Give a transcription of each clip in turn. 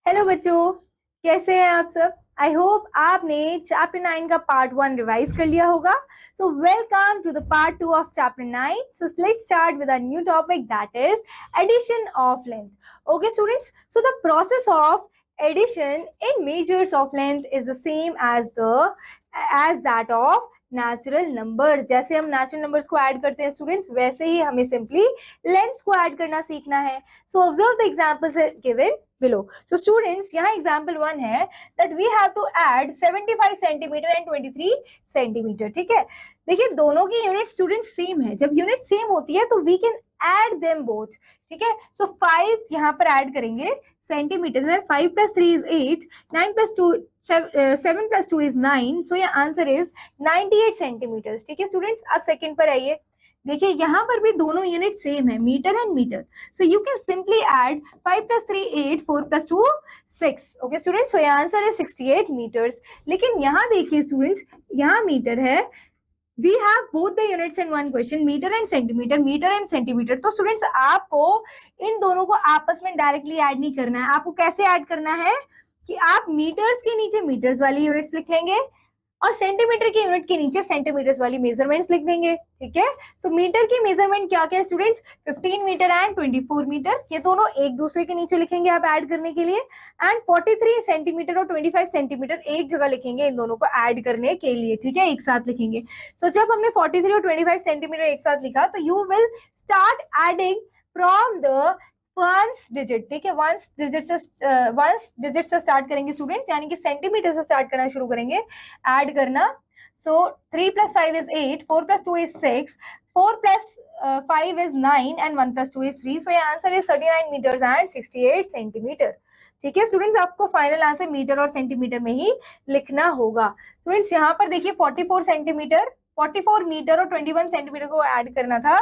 Hello बच्चों, कैसे हैं आप सब। आई होप आपने चैप्टर 9 का पार्ट 1 रिवाइज कर लिया होगा। So welcome to the part 2 of chapter 9। So let's start with a new topic that is addition of length. Okay students, so the process of addition in measures of length is the same as that of natural numbers। जैसे हम natural numbers को add करते हैं students, वैसे ही हमें simply lengths को add करना सीखना है। So observe the examples given below। So students, यहाँ example 1 है that we have to add 75 centimeter and 23 centimeter। ठीक है, देखिए दोनों की यूनिट स्टूडेंट सेम है। जब यूनिट सेम होती है तो we can add them both. ठीक है, सो 5 यहाँ पर ऐड करेंगे सेंटीमीटर में। 5 plus 3 is 8, 9 plus 2 7 plus 2 is 9। सो ये आंसर इज 98 सेंटीमीटर। ठीक है स्टूडेंट्स, अब सेकंड पर आइए। देखिए यहाँ पर भी दोनों यूनिट सेम है, metre and metre. So you can simply add 5 plus 3 8, 4 plus 2 6। Okay students, so यहाँ आंसर है 68 मीटर्स। लेकिन यहाँ देखिए स्टूडेंट्स, यहाँ मीटर है, we have both the units in one question, meter and centimeter, meter and centimeter. तो students आपको इन दोनों को आपस में डायरेक्टली ऐड नहीं करना है। आपको कैसे ऐड करना है कि आप मीटर्स के नीचे मीटर्स वाली यूनिट्स लिख लेंगे और सेंटीमीटर के यूनिट के नीचे सेंटीमीटर्स वाली मेजरमेंट्स लिख देंगे। ठीक है, सो मीटर की मेजरमेंट क्या क्या है स्टूडेंट्स, 15 मीटर एंड 24 मीटर। ये दोनों एक दूसरे के नीचे लिखेंगे आप ऐड करने के लिए। एंड 43 सेंटीमीटर और 25 सेंटीमीटर एक जगह लिखेंगे इन दोनों को ऐड करने के लिए। ठीक है, एक साथ लिखेंगे। सो जब हमने 43 और 25 सेंटीमीटर एक साथ लिखा तो you will start adding from the ones digit. ठीक है, वंस डिजिट से स्टार्ट करेंगे स्टूडेंट, यानी कि सेंटीमीटर से स्टार्ट करना शुरू करेंगे ऐड करना। सो 3 plus 5 is 8, 4 plus 2 is 6, 4 plus 5 is 9 and 1 plus 2 is 3। so ये आंसर है 39 meters and 68 सेंटीमीटर। ठीक है स्टूडेंट्स, आपको फाइनल आंसर मीटर और सेंटीमीटर में ही लिखना होगा। स्टूडेंट्स यहाँ पर देखिए 44 सेंटीमीटर, 44 मीटर और 21 सेंटीमीटर को ऐड करना था।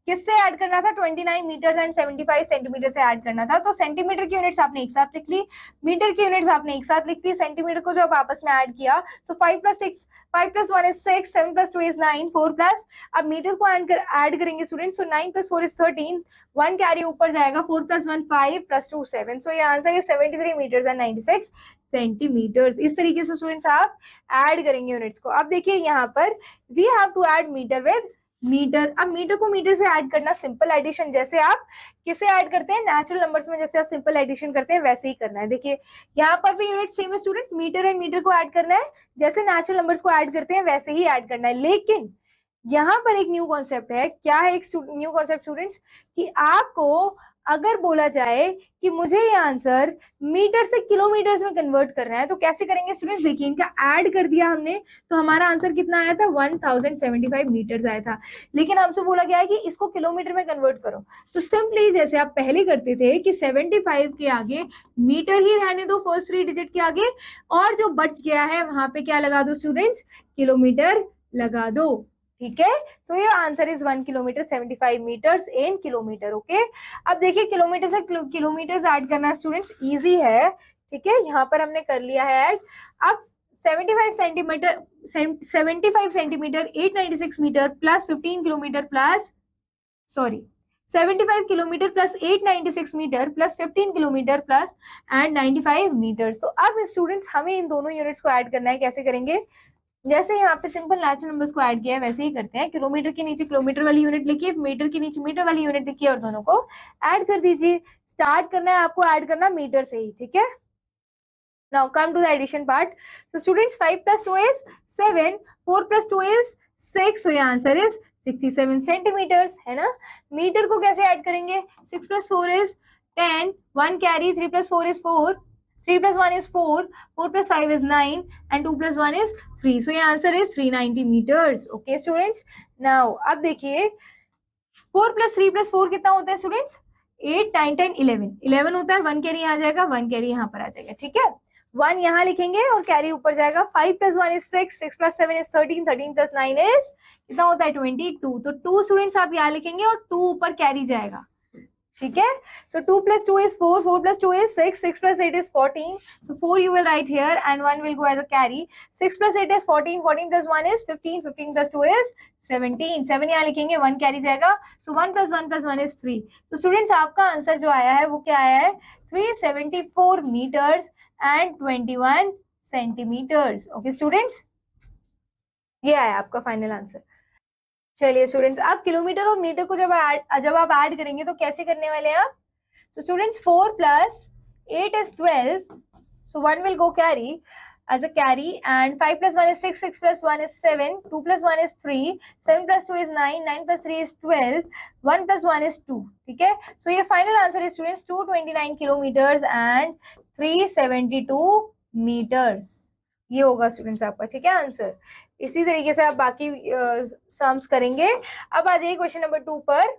किससे ऐड करना था, 29 मीटर्स एंड 75 सेंटीमीटर से ऐड करना था। तो सेंटीमीटर की यूनिट्स आपने एक साथ लिख ली, मीटर की यूनिट्स आपने एक साथ लिख ली, सेंटीमीटर को जब आपस में ऐड किया। सो 5 plus 1 is 6, 7 plus 2 is 9, 4 plus, अब मीटर को ऐड करेंगे student. So 9 plus 4 is 13, 1 carry ऊपर जाएगा, 4 plus 1 5 plus 2 7। सो ये आंसर है 73 मीटर्स एंड 96 सेंटीमीटर्स। इस तरीके से स्टूडेंट्स आप ऐड करेंगे यूनिट्स को। अब देखिए यहाँ पर we have to add meter with meter. अब मीटर को मीटर से ऐड करना सिंपल एडिशन, जैसे आप किसे ऐड करते हैं नेचुरल नंबर्स में, जैसे आप सिंपल एडिशन करते हैं वैसे ही करना है। देखिए यहाँ पर भी यूनिट सेम है स्टूडेंट्स, मीटर एंड मीटर को ऐड करना है, जैसे नेचुरल नंबर्स को ऐड करते हैं वैसे ही ऐड करना है। लेकिन यहाँ पर एक न्यू कॉन्सेप्ट है। क्या है एक न्यू कॉन्सेप्ट स्टूडेंट्स, कि आपको अगर बोला जाए कि मुझे ये आंसर मीटर से किलोमीटर्स में कन्वर्ट करना है तो कैसे करेंगे स्टूडेंट्स। देखिए इनका ऐड कर दिया हमने तो हमारा आंसर कितना आया था, 1075 मीटर्स आया था। लेकिन हमसे बोला गया है कि इसको किलोमीटर में कन्वर्ट करो, तो सिंपली जैसे आप पहले करते थे कि 75 के आगे मीटर ही रहने दो, फर्स्ट 3 डिजिट के आगे, और जो बच गया है वहां पे क्या लगा दो स्टूडेंट्स, किलोमीटर लगा दो। ठीक है, सो ये answer is 1 kilometer 75 meters in kilometer. Okay, अब देखिए किलोमीटर से किलोमीटर्स ऐड करना स्टूडेंट्स इजी है। ठीक है, यहाँ पर हमने कर लिया है ऐड। अब 75 centimeter 896 meter plus 15 kilometer plus 75 kilometer plus 896 meter plus 15 kilometer plus and 95 meters. तो अब स्टूडेंट्स हमें इन दोनों यूनिट्स को ऐड करना है। कैसे करेंगे, जैसे यहाँ पे सिंपल नेचुरल नंबर्स को ऐड किया है वैसे ही करते हैं। किलोमीटर के नीचे किलोमीटर वाली यूनिट लिखिए, मीटर के नीचे मीटर वाली यूनिट लिखिए और दोनों को ऐड कर दीजिए। स्टार्ट करना है आपको ऐड करना मीटर से ही। ठीक है, now come to the addition part। so students 5 plus 2 is 7, 4 plus 2 is 6। so ये आंसर is 67 सेंटीमीटर्स है ना। मीटर को कैसे ऐड करेंगे, 6 plus 4 is 10, 1 carry, 3 plus 4 is 4, 3 plus 1 is 4, 4 plus 5 is 9 and 2 plus 1 is 3। so ये answer is 390 meters। okay students, now अब देखिए 4 plus 3 plus 4 कितना होता है स्टूडेंट्स, 8 9 10 11 11 होता है। 1 कैरी यहाँ आ जाएगा, 1 कैरी यहाँ पर आ जाएगा। ठीक है, 1 यहाँ लिखेंगे और कैरी ऊपर जाएगा। 5 plus 1 is 6, 6 plus 7 is 13, 13 plus 9 is कितना होता है 22। तो 2 स्टूडेंट्स आप यहाँ लिखेंगे और 2 ऊपर कैरी जाएगा। ठीक है. So 2 plus 2 is 4, 4 plus 2 is 6, 6 plus 8 is 14. So 4 you will write here and 1 will go as a carry. 6 plus 8 is 14, 14 plus 1 is 15, 15 plus 2 is 17. 7 यहाँ लिखेंगे, 1 carry जाएगा. So 1 plus 1 plus 1 is 3. So students आपका answer जो आया है वो क्या आया है? 374 meters and 21 centimeters. Okay students, ये आया आपका फाइनल आंसर. चलिए स्टूडेंट्स, आप किलोमीटर और मीटर को जब आप ऐड करेंगे तो कैसे करने वाले हैं आप? So students 4 plus 8 is 12, so 1 will go carry as a carry, and 5 plus 1 is 6, 6 plus 1 is 7, 2 plus 1 is 3, 7 plus 2 is 9, 9 plus 3 is 12, 1 plus 1 is 2. ठीक है. सो ये फाइनल आंसर है स्टूडेंट्स 229 किलोमीटर्स एंड 372 मीटर्स. ये होगा students आपका, ठीक है, answer. इसी तरीके से आप बाकी सम्स करेंगे. अब आ जाइए क्वेश्चन नंबर 2 पर.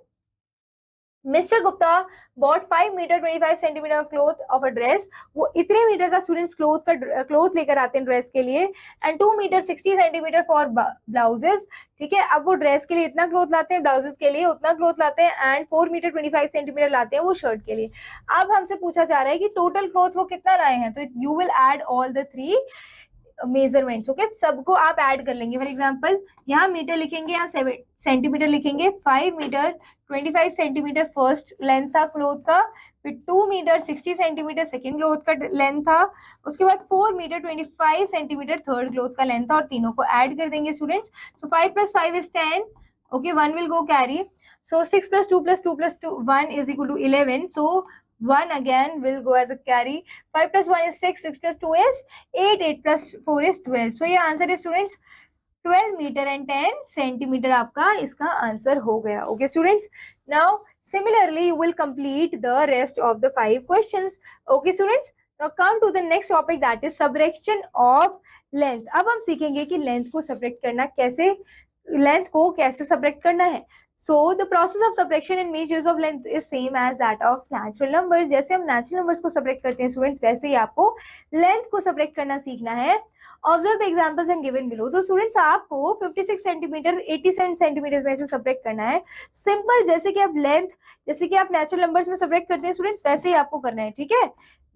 Mister Gupta bought 5 meter 25 centimeter of cloth of a dress. वो इतने मीटर का स्टूडेंट्स क्लोथ लेकर आते हैं ड्रेस के लिए. And 2 meter 60 centimeter for blouses. ठीक है. अब वो ड्रेस के लिए इतना क्लोथ लाते हैं, ब्लाउजेस के लिए उतना क्लोथ लाते हैं, एंड 4 मीटर 25 सेंटीमीटर लाते हैं वो शर्ट के लिए. अब हमसे पूछा जा रहा है कि टोटल क्लोथ वो कितना लाए हैं. तो you will add all the 3 measurements. Okay, सबको आप ऐड कर लेंगे. फॉर एग्जांपल यहाँ मीटर लिखेंगे, यहाँ सेंटीमीटर लिखेंगे. 5 मीटर 25 सेंटीमीटर फर्स्ट लेंथ था क्लोथ का, फिर 2 मीटर 60 सेंटीमीटर सेकेंड क्लोथ का लेंथ था, उसके बाद 4 मीटर 25 सेंटीमीटर थर्ड क्लोथ का लेंथ था, और तीनों को ऐड कर देंगे students. So 5 plus 5 is 10. Okay, 1 will go carry. So 6 plus 2 plus 2 plus 2 1 is equal to 11. So 1 again will go as a carry. 5 plus 1 is 6, 6 plus 2 is 8, 8 plus 4 is 12. So ये answer है students 12 meter and 10 centimeter आपका इसका answer हो गया. Okay students, now similarly you will complete the rest of the 5 questions. Okay students, now come to the next topic, that is subtraction of length. अब हम सीखेंगे कि length को subtract करना कैसे, लेंथ को कैसे सबट्रैक्ट करना है. So the process of subtraction in measures of length is same as that of natural numbers. जैसे हम natural numbers को subtract करते हैं स्टूडेंट्स, वैसे ही आपको लेंथ को subtract करना सीखना है. Observe the examples and given below. तो स्टूडेंट्स आपको 56 सेंटीमीटर 87 सेंटीमीटर में से subtract करना है. सिंपल, जैसे कि आप लेंथ, जैसे कि आप नेचुरल नंबर्स में subtract करते हैं स्टूडेंट्स, वैसे ही आपको करना है. ठीक है,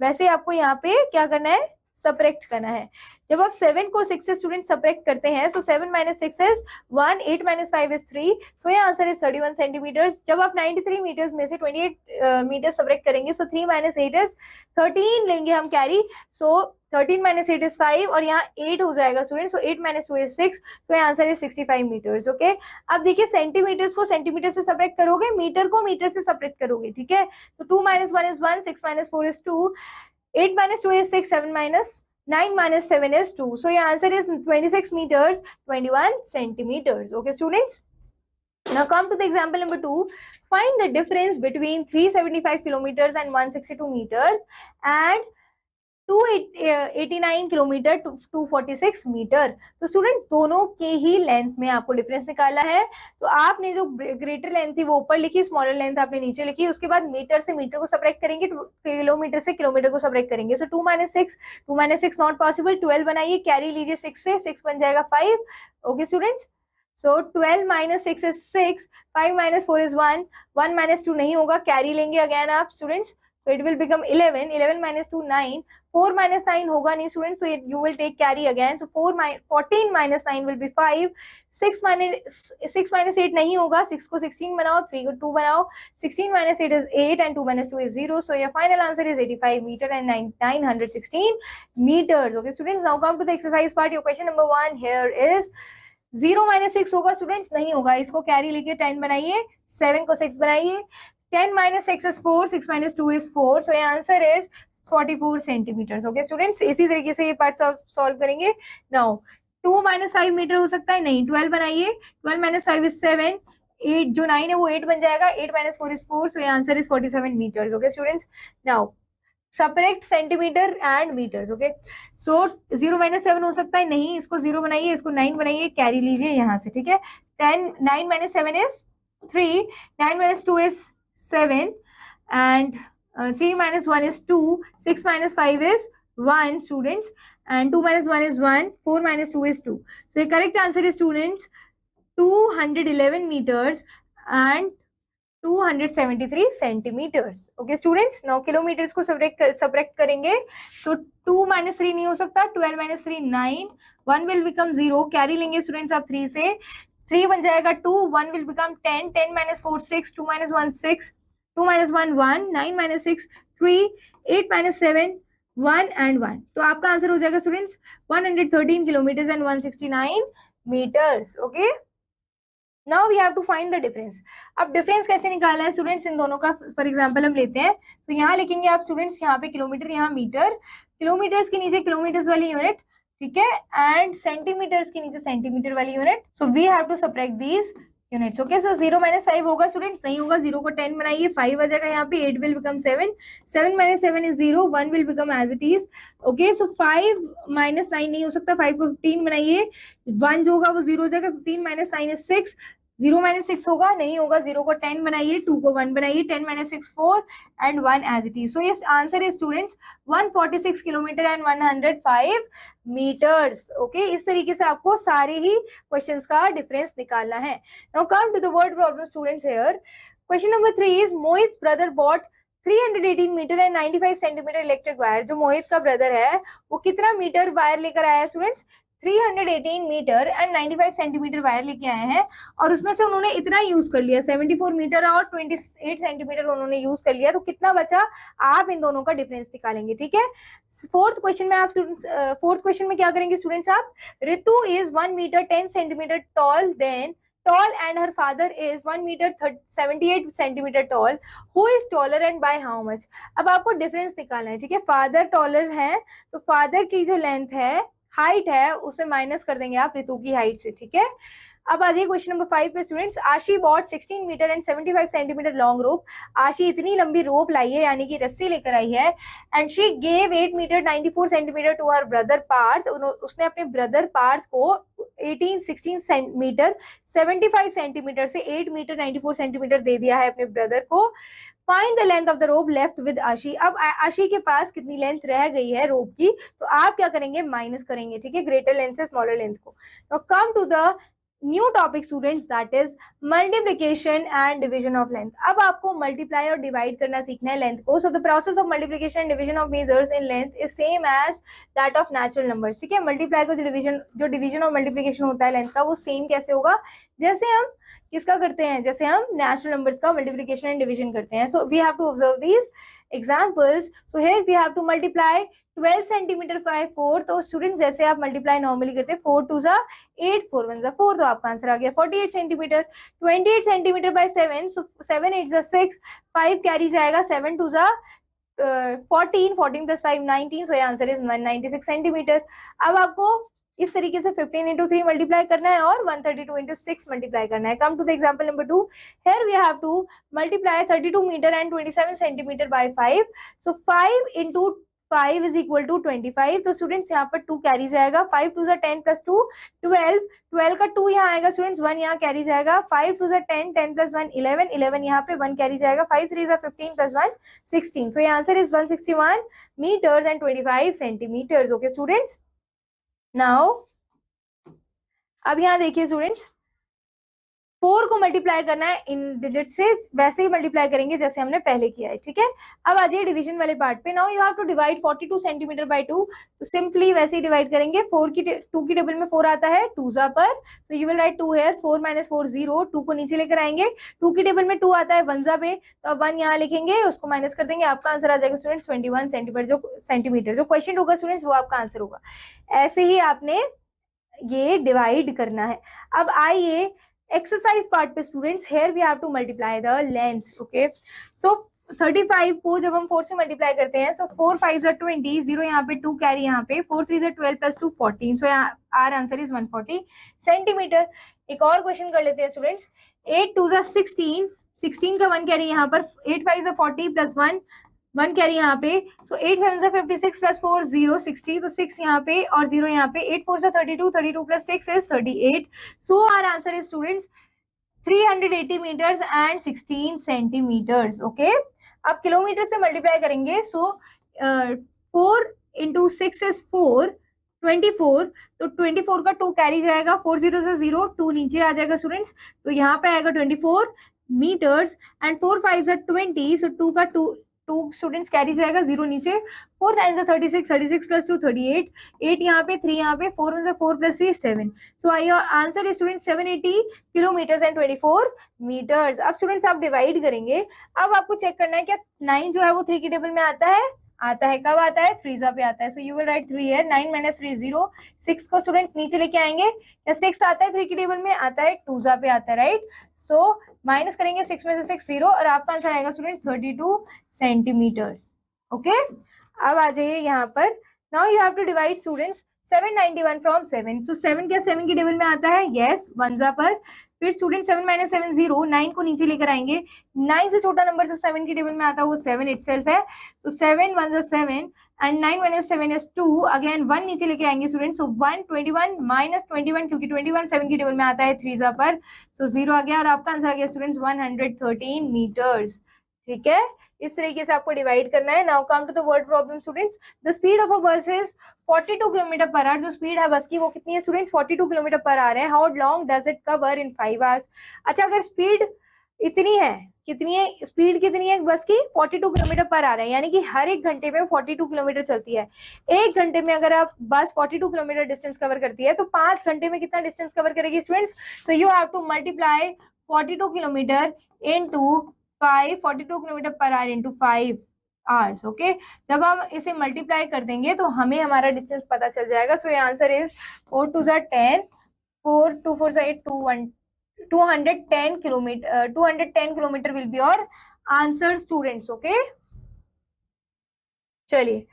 वैसे ही आपको यहाँ पे क्या करना है, सबट्रैक्ट करना है. जब आप 7 को 6 से स्टूडेंट सबट्रैक्ट करते हैं, सो 7 minus 6 is 1, 8 minus 5 is 3. सो ये आंसर है 31 सेंटीमीटर्स. जब आप 93 मीटर्स में से 28 मीटर सबट्रैक्ट करेंगे, सो 3 minus 8 is 13 लेंगे हम कैरी. सो 13 minus 8 is 5, और यहाँ 8 हो जाएगा स्टूडेंट. So 8 minus 2 is 6. सो ये आंसर है 65 मीटर्स. ओके, अब देखिए सेंटीमीटर्स को सेंटीमीटर से सबट्रैक्ट करोगे, मीटर को मीटर से सबट्रैक्ट करोगे. ठीक है, सो 2 minus 1 is 1, 6 minus 4 is 2, 8 minus 2 is 6, 7 minus 9 minus 7 is 2. So your answer is 26 meters 21 centimeters. Okay students, now come to the example number 2. Find the difference between 375 kilometers and 162 meters and 289 kilometre 246 metre. तो students दोनों के ही length में आपको difference निकालना है. तो आपने जो ग्रेटर लेंथ थी वो ऊपर लिखी, स्मॉलर लेंथ आपने नीचे लिखी. उसके बाद मीटर से मीटर को सबट्रैक्ट करेंगे, किलोमीटर से किलोमीटर को सबट्रैक्ट करेंगे. So 2 minus 6 not possible. 12 बनाइए, कैरी लीजिए 6 से, 6 बन जाएगा 5. Okay students, so 12 minus 6 is 6, 5 minus 4 is 1, 1 minus 2 नहीं होगा, कैरी लेंगे अगेन आप students. So it will become 11. 11 minus 2 9. 4 minus 9 होगा नहीं students. So you will take carry again. So 14 minus 9 will be 5. 6 minus 8 नहीं होगा. 6 को 16 बनाओ, 3 को 2 बनाओ. 16 minus 8 is 8 and 2 minus 2 is 0. So your final answer is 85 meter and 916 meters. Okay students, now come to the exercise part. Your question number 1 here is 0 minus 6 होगा students, नहीं होगा. इसको कैरी लेके 10 बनाइए, 7 को 6 बनाइए. 10 minus 6 is 4, 6 minus 2 is 4. So your answer is 44 centimeters. Okay students, इसी तरीके से ये पार्ट सॉल्व करेंगे. Now 2 minus 5 मीटर हो सकता है, नहीं. 12 बनाइए, 12 minus 5 is 7. 8 जो 9 है वो 8 बन जाएगा. 8 minus 4 is 4. So your answer is 47 meters. Okay students, now subtract centimeter and meters. Okay, so 0 minus 7 हो सकता है, नहीं. इसको 0 बनाइए, इसको 9 बनाइए, कैरी लीजिए यहाँ से. ठीक है, 9 minus 7 is 3, 9 minus 2 is 7, and 3 minus 1 is 2, 6 minus 5 is 1 students, and 2 minus 1 is 1, 4 minus 2 is 2. So the correct answer is students 211 meters and 273 centimeters. Okay students, 9 kilometers को सबट्रैक्ट करेंगे, सो 2 - 3 नहीं हो सकता, 12 - 3 9, 1 विल बिकम 0, कैरी लेंगे students आप 3 से, 3 बन जाएगा 2, 1 विल बिकम 10, 10 - 4 6, 2 - 1 6, 2 - 1 1, 9 - 6 3, 8 - 7 1 and 1, तो आपका आंसर हो जाएगा students 113 kilometer and 169 meters. Okay, now we have to find the difference. अब डिफरेंस कैसे निकालना है स्टूडेंट्स इन दोनों का? फॉर एग्जांपल हम लेते हैं, तो यहाँ लिखेंगे आप स्टूडेंट्स, यहाँ पे किलोमीटर, यहाँ मीटर, किलोमीटर्स के नीचे किलोमीटर्स वाली यूनिट, ठीक है, एंड सेंटीमीटर्स के नीचे सेंटीमीटर वाली unit, so we have to subtract these units. Okay, so 0 - 5 होगा स्टूडेंट्स? नहीं होगा, 0 को 10 बनाइए, 5 आ जाएगा यहाँ पे, 8 will become 7, 7 - 7 is 0, 1 will become as it is. Okay, so 5 - 9 नहीं हो सकता, 5 को 15 बनाइए, 1 जो होगा वो 0 हो जाएगा, 15 - 9 इज 6, 0 - 6 होगा, नहीं होगा, 0 को 10 बनाइए, 2 को 1 बनाइए, 10 - 6 4 and 1 as it is. So yes, answer is students 146 kilometer and 105 meters. Okay, इस तरीके से आपको सारे ही क्वेश्चंस का डिफरेंस निकालना है। Now come to the word problem students here. Question number 3 is Mohit's brother bought 318 meter and 95 centimeter electric wire. जो मोहित का ब्रदर है वो कितना मीटर वायर लेकर आया है students? 318 meter and 95 centimeter wire लेके आए हैं, और उसमें से उन्होंने इतना यूज कर लिया, 74 मीटर और 28 सेंटीमीटर उन्होंने यूज कर लिया, तो कितना बचा? आप इन दोनों का डिफरेंस निकालेंगे, ठीक है। फोर्थ क्वेश्चन में आप स्टूडेंट्स, फोर्थ क्वेश्चन में क्या करेंगे स्टूडेंट्स आप? Ritu is 1 meter 10 centimeter tall then tall and her father is 1 meter 78 centimeter tall, who is taller and by how much? अब आपको डिफरेंस निकालना है, ठीक है। फादर टॉलर है, तो फादर की जो लेंथ है, हाइट है, उसे माइनस कर देंगे आप ऋतु की हाइट से, ठीक है। अब आ जाइए क्वेश्चन नंबर 5 पे students. Ashi bought 16 meter and 75 centimeter long rope. Ashi इतनी लंबी रोप लाई है, यानी कि रस्सी लेकर आई है, and she gave 8 meter 94 centimeter to her brother Parth. उसने अपने ब्रदर पार्थ को 16 मीटर 75 सेंटीमीटर से 8 मीटर 94 सेंटीमीटर दे दिया है अपने ब्रदर को। Find the length of the rope left with आशी। अब आशी के पास कितनी लेंथ रह गई है रोप की, तो आप क्या करेंगे? माइनस करेंगे, ठीक है, ग्रेटर लेंथ से स्मॉलर लेंथ को। Now come to the new topic students, that is multiplication and division of length. अब आपको मल्टीप्लाई और डिवाइड करना सीखना है लेंथ को। So the process of multiplication and division of measures in length is same as that of natural numbers, ठीक है। Multiply को जो डिवीजन और मल्टीप्लिकेशन होता है लेंथ का, वो सेम कैसे होगा? जैसे हम किसका करते हैं? जैसे हम नेचुरल नंबर्स का मल्टीप्लिकेशन एंड डिवीजन करते हैं। So we have to observe these examples. So here we have to multiply 12 centimeter by 4, तो स्टूडेंट्स जैसे आप मल्टीप्लाई नॉर्मली करते हैं, 4 2 जा 8, 4 1 जा 4, तो आपका आंसर आ गया 48 सेंटीमीटर। 28 सेंटीमीटर बाय 7, सो 7 8 जा 6, 5 कैरी जाएगा, 7 2 जा 14, 14 प्लस 5 19, सो ये आंसर इज 196 सेंटीमीटर। अब आपको इस तरीके से 15 into 3 मल्टीप्लाई करना है और 132 into 6 मल्टीप्लाई करना है। Come to the example number 2, here we have to multiply 32 meter and 27 centimeter by 5, so 5 into 5 is equal to 25। तो स्टूडेंट्स यहाँ पर 2 कैरी जाएगा, 5 2 जा 10 प्लस 2 12, 12 का 2 यहाँ आएगा स्टूडेंट्स, 1 यहाँ कैरी जाएगा, 5 2 जा 10, 10 प्लस 1 11, 11 यहाँ पे 1 कैरी जाएगा, 5 3 जा 15 प्लस 1 16, so ये answer is 161 meters and 25 centimeters। Okay students, now अब यहाँ देखिए स्टूडेंट्स, 4 को मल्टीप्लाई करना है इन डिजिट से, वैसे ही मल्टीप्लाई करेंगे जैसे हमने पहले किया है, ठीक है। अब आ जाइए डिवीजन वाले पार्ट पे। Now you have to divide 42 centimeter by 2, तो सिंपली वैसे ही डिवाइड करेंगे। 2 की टेबल में 4 आता है 2 जा पर, so you will write 2 here, 4 - 4 0, 2 को नीचे लेकर आएंगे। 2 की टेबल में 2 आता है 1 जा पे, तो अब 1 यहाँ लिखेंगे, उसको माइनस कर देंगे, आपका आंसर आ जाएगा स्टूडेंट्स 21 सेंटीमीटर। जो क्वेश्चन होगा स्टूडेंट्स वो आपका आंसर होगा। ऐसे ही आपने ये डिवाइड करना है। अब आइए एक्सरसाइज पार्ट पे students, here we have to multiply the lengths. Okay, so 35 को जब हम 4 से मल्टीप्लाई करते हैं, सो 4 5 जा 20, 0 यहाँ पे 2 कैरी यहाँ पे, 4 3 जा 12 plus 2 14, so our answer is 140 centimeter. एक और क्वेश्चन कर लेते हैं स्टूडेंट्स। 8 2 जा 16, 16 का 1 कैरी यहाँ पर, 8 5 जा 40 प्लस 1 कैरी यहाँ पे, सो 8 7 जा 56 प्लस 4 0 60, तो 6 यहाँ पे और 0 यहाँ पे, 8 4 जा 32, 32 plus 6 is 38, so our answer is students 380 meters and 16 centimeters। Okay, अब किलोमीटर से मल्टीप्लाई करेंगे, सो 4 into 6 is 4, 24, तो 24 का 2 कैरी जाएगा, 4 0 से 0, 2 नीचे आ जाएगा स्टूडेंट्स, तो यहाँ पे आएगा 24, meters and 4 5s are 20, so 2 का 2 स्टूडेंट्स कैरी जाएगा, 0 नीचे, 4 9s are 36, 36 plus 2 38, 8 यहाँ पे, 3 यहाँ पे, 4 1s are 4 plus 3 7. So your answer is students 780 kilometers and 24 meters. अब स्टूडेंट्स आप डिवाइड करेंगे. अब आपको चेक करना है क्या 9 जो है वो 3 की टेबल में आता है. कब आता है? 3 पे आता है. सो यू विल राइट 3 है. 9 minus 3 0. 6 को स्टूडेंट्स नीचे लेके आएंगे. या 6 आता है 3 की टेबल में? आता है. 2 पे आता है, राइट. सो माइनस करेंगे 6 में से 6 0 और आपका आंसर आएगा स्टूडेंट्स 32 सेंटीमीटर्स. ओके, अब आ जाइए यहाँ पर. Now you have to divide students 791 from 7. So 7 क्या 7 की टेबल में आता है? यस, 1 पर. फिर स्टूडेंट 7 minus 7 0. 9 को नीचे लेकर आएंगे. 9 से छोटा नंबर जो 7 की टेबल में आता है वो 7 itself है. So 7 1 7 and 9 minus 7 is 2. Again 1 नीचे लेके आएंगे स्टूडेंट. So 1 21 minus 21, क्योंकि 21 7 की टेबल में आता है 3 पर. So 0 आ गया और आपका आंसर आ गया स्टूडेंट्स 113 मीटर्स. ठीक है, इस तरीके से आपको डिवाइड करना है. Now come to the word problem students. The speed of a bus is 42 kilometer per hour. जो स्पीड है बस की वो कितनी है स्टूडेंट्स? 42 किलोमीटर पर आवर है. How long does it cover in 5 hours. अच्छा, अगर स्पीड इतनी है, कितनी है स्पीड, कितनी है बस की? 42 किलोमीटर पर आ रहा है, यानी कि हर एक घंटे में 42 किलोमीटर चलती है. एक घंटे में अगर आप बस 42 किलोमीटर डिस्टेंस कवर करती है तो 5 घंटे में कितना डिस्टेंस कवर करेगी students? So you have to multiply 42 kilometre into 5, 42 kilometer per our into 5 hours. Okay, जब हम इसे मल्टीप्लाई कर देंगे तो हमें हमारा डिस्टेंस पता चल जाएगा. So answer is 4 2 10, 4 2 4 8 2 1, 210 kilometer. 210 kilometer will be your answer students. Okay, चलिए.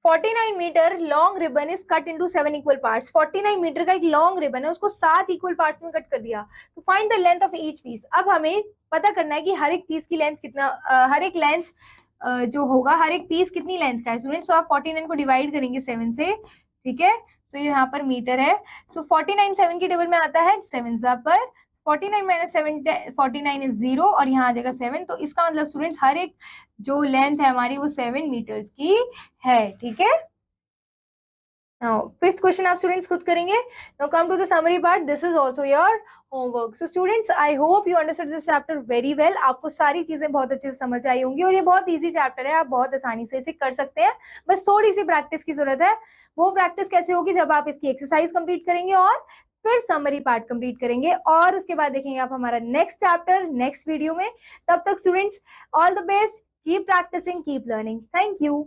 49 meter long ribbon is cut into 7 equal parts. 49 meter का एक लॉन्ग रिबन है, उसको 7 इक्वल पार्ट्स में कट कर दिया. तो find the length of each piece. अब हमें पता करना है कि हर एक पीस की लेंथ कितना, हर एक लेंथ जो होगा, हर एक पीस कितनी लेंथ का है स्टूडेंट्स. तो आप 49 को डिवाइड करेंगे 7 से. ठीक है, सो यहाँ पर मीटर है. सो 49 7 की टेबल में आता है 7 पर. 49 minus 7 49 is 0 और यहाँ आ जाएगा 7. तो इसका मतलब स्टूडेंट्स हर एक जो लेंथ है हमारी वो 7 मीटर्स की है. ठीक है, नाउ फिफ्थ क्वेश्चन आप स्टूडेंट्स खुद करेंगे. Now come to the summary part. This is also your homework. So students, I hope you understood this chapter very well. आपको सारी चीजें बहुत अच्छे से समझ आई होंगी और ये बहुत इजी चैप्टर है, आप बहुत आसानी से इसे कर सकते हैं. बस थोड़ी सी प्रैक्टिस की जरूरत है. वो प्रैक्टिस कैसे होगी? जब आप इसकी एक्सरसाइज कंप्लीट करेंगे और फिर समरी पार्ट कंप्लीट करेंगे और उसके बाद देखेंगे आप हमारा नेक्स्ट चैप्टर नेक्स्ट वीडियो में. तब तक students, all the best. Keep practicing, keep learning. Thank you.